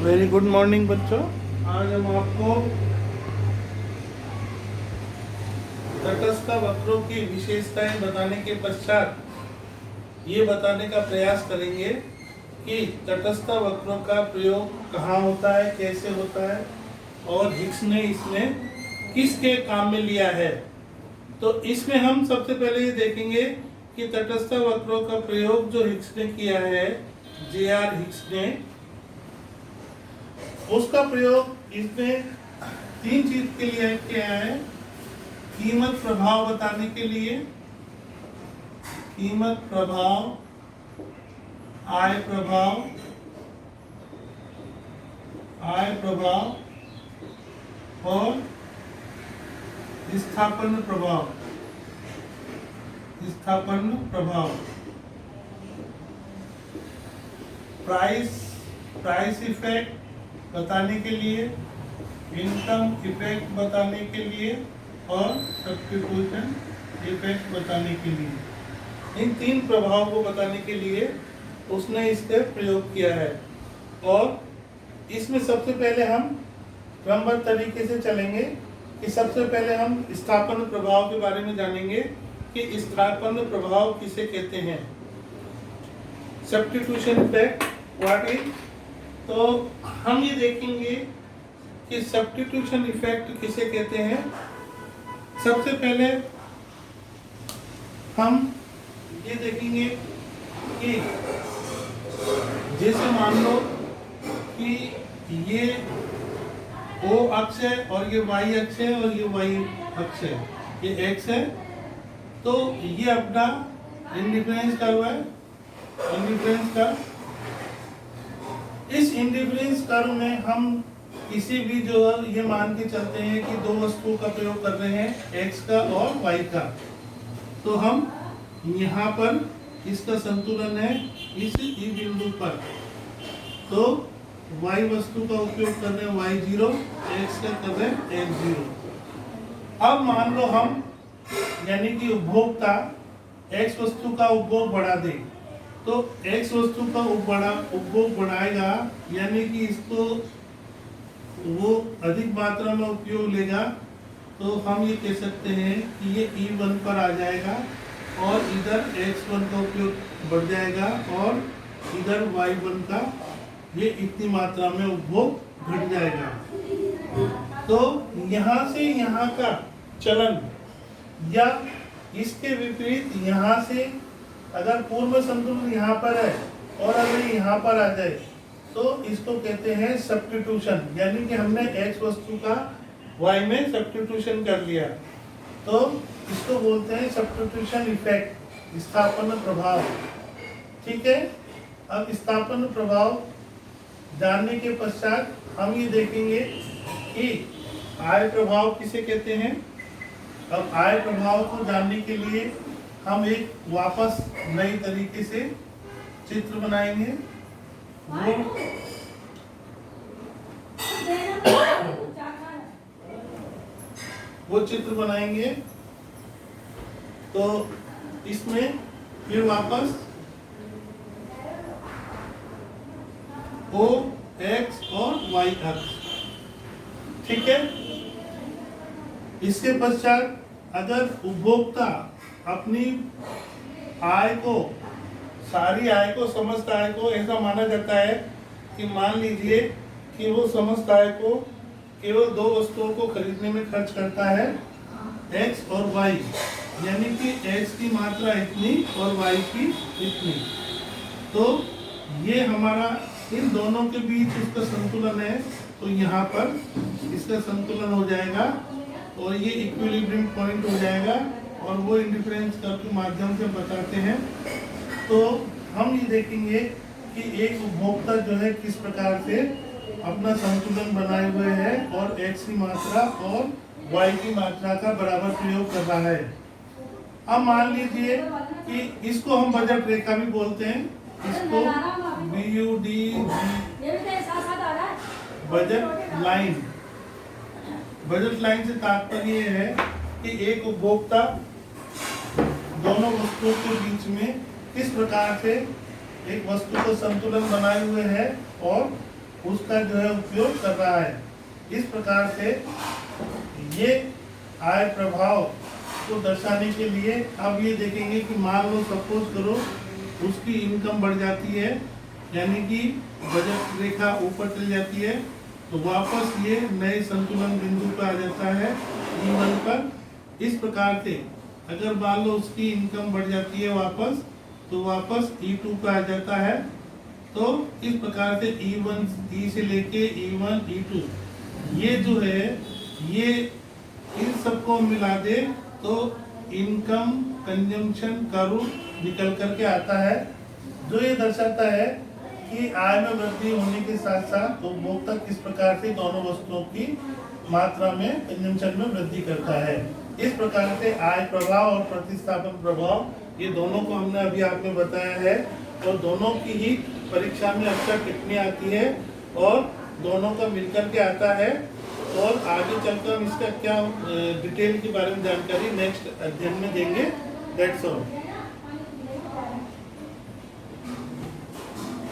Very good morning बच्चों। आज हम आपको तटस्थ वक्रों की विशेषताएं बताने के पश्चात ये बताने का प्रयास करेंगे कि तटस्थ वक्रों का प्रयोग कहाँ होता है, कैसे होता है और हिग्स ने इसमें किसके काम में लिया है। तो इसमें हम सबसे पहले ये देखेंगे कि तटस्थ वक्रों का प्रयोग जो हिग्स ने किया है, जे.आर. हिग्स ने, उसका प्रयोग इसमें तीन चीज के लिए किया है। कीमत प्रभाव बताने के लिए, कीमत प्रभाव, आय प्रभाव, आय प्रभाव और स्थापन प्रभाव, स्थापन प्रभाव। प्राइस इफेक्ट बताने के लिए, इनकम इफेक्ट बताने के लिए और सब्स्टिट्यूशन इफेक्ट बताने के लिए, इन तीन प्रभाव को बताने के लिए उसने इसका प्रयोग किया है। और इसमें सबसे पहले हम क्रमबद्ध तरीके से चलेंगे कि सबसे पहले हम स्थापन प्रभाव के बारे में जानेंगे कि स्थापन प्रभाव किसे कहते हैं। सब्स्टिट्यूशन इफेक्ट व्हाट इज, तो हम ये देखेंगे कि सब्स्टिट्यूशन इफेक्ट किसे कहते हैं। सबसे पहले हम ये देखेंगे कि जैसे मान लो कि ये O अक्ष है और ये Y अक्ष है और ये Y अक्ष है, ये X है, तो ये अपना इंडिफरेंस कर्व है, इंडिफरेंस कर्व। इस इंडिफरेंस कर्व में हम किसी भी जो है ये मान के चलते हैं कि दो वस्तुओं का प्रयोग कर रहे हैं, X का और Y का, तो हम यहाँ पर इसका संतुलन है इस ई बिंदु पर, तो Y वस्तु का उपयोग कर रहे हैं Y0, X का कर रहे हैं X0। अब मान लो हम यानी कि उपभोक्ता X वस्तु का उपभोग बढ़ा दे, तो X वस्तु का उपभोग बढ़ाएगा यानी कि इसको वो अधिक मात्रा में उपयोग लेगा, तो हम ये कह सकते हैं कि ये E1 पर आ जाएगा और इधर X1 का उपयोग बढ़ जाएगा और इधर Y1 का ये इतनी मात्रा में उपभोग घट जाएगा। तो यहाँ से यहाँ का चलन या इसके विपरीत यहाँ से अगर पूर्व संतुलन यहाँ पर है और अगर यहाँ पर आ जाए तो इसको कहते हैं सब्स्टिट्यूशन, यानी कि हमने X वस्तु का Y में सब्स्टिट्यूशन कर लिया, तो इसको बोलते हैं सब्स्टिट्यूशन इफेक्ट, स्थापन प्रभाव। ठीक है, अब स्थापन प्रभाव जानने के पश्चात हम ये देखेंगे कि आय प्रभाव किसे कहते हैं। अब आय प्रभाव को जानने के लिए हम एक वापस नई तरीके से चित्र बनाएंगे। वो चित्र बनाएंगे, तो इसमें फिर वापस O, X और Y अक्ष, ठीक है। इसके पश्चात अगर उपभोक्ता अपनी आय को, सारी आय को, समस्त आय को, ऐसा माना जाता है कि मान लीजिए कि वो समस्त आय को केवल दो वस्तुओं को खरीदने में खर्च करता है, X और Y, यानी कि X की मात्रा इतनी और Y की इतनी, तो ये हमारा इन दोनों के बीच इसका संतुलन है, तो यहाँ पर इसका संतुलन हो जाएगा और ये इक्विलिब्रियम पॉइंट हो जाएगा और वो इंडिफरेंस कर्व के माध्यम से बताते हैं। तो हम ये देखेंगे कि एक उपभोक्ता जो है किस प्रकार से अपना संतुलन बनाए हुए है और X की मात्रा और Y की मात्रा का बराबर प्रयोग कर रहा है। अब मान लीजिए कि इसको हम बजट रेखा भी बोलते हैं, इसको BUD, budget line. Budget line से तात्पर्य है कि एक उपभोक्ता दोनों वस्तुओं के बीच में किस प्रकार से एक वस्तु को संतुलन बनाए हुए है और उसका जो है उपयोग कर रहा है। इस प्रकार से ये आय प्रभाव को दर्शाने के लिए अब ये देखेंगे कि मान लो सपोज करो उसकी इनकम बढ़ जाती है, यानी कि बजट रेखा ऊपर चली जाती है, तो वापस ये नए संतुलन बिंदु पर आ जाता है E1 पर। इस प्रकार से अगर मान लो उसकी इनकम बढ़ जाती है वापस, तो वापस E2 पे आ जाता है। तो इस प्रकार से E से लेके E1 E2 ये जो है ये इन सबको मिला दे तो इनकम कंजम्पशन कर्व निकल करके आता है, जो ये दर्शाता है कि आय में वृद्धि होने के साथ साथ उपभोक्ता किस प्रकार से दोनों वस्तुओं की मात्रा में कंजम्पशन में वृद्धि करता है। इस प्रकार से आय प्रभाव और प्रतिस्थापन प्रभाव ये दोनों को हमने अभी आपको बताया है, और दोनों की ही परीक्षा में अक्सर टिप्पणी आती है और दोनों का मिलकर के आता है। और आगे चलकर हम इसका क्या डिटेल के बारे में जानकारी नेक्स्ट अध्ययन में देंगे। That's all.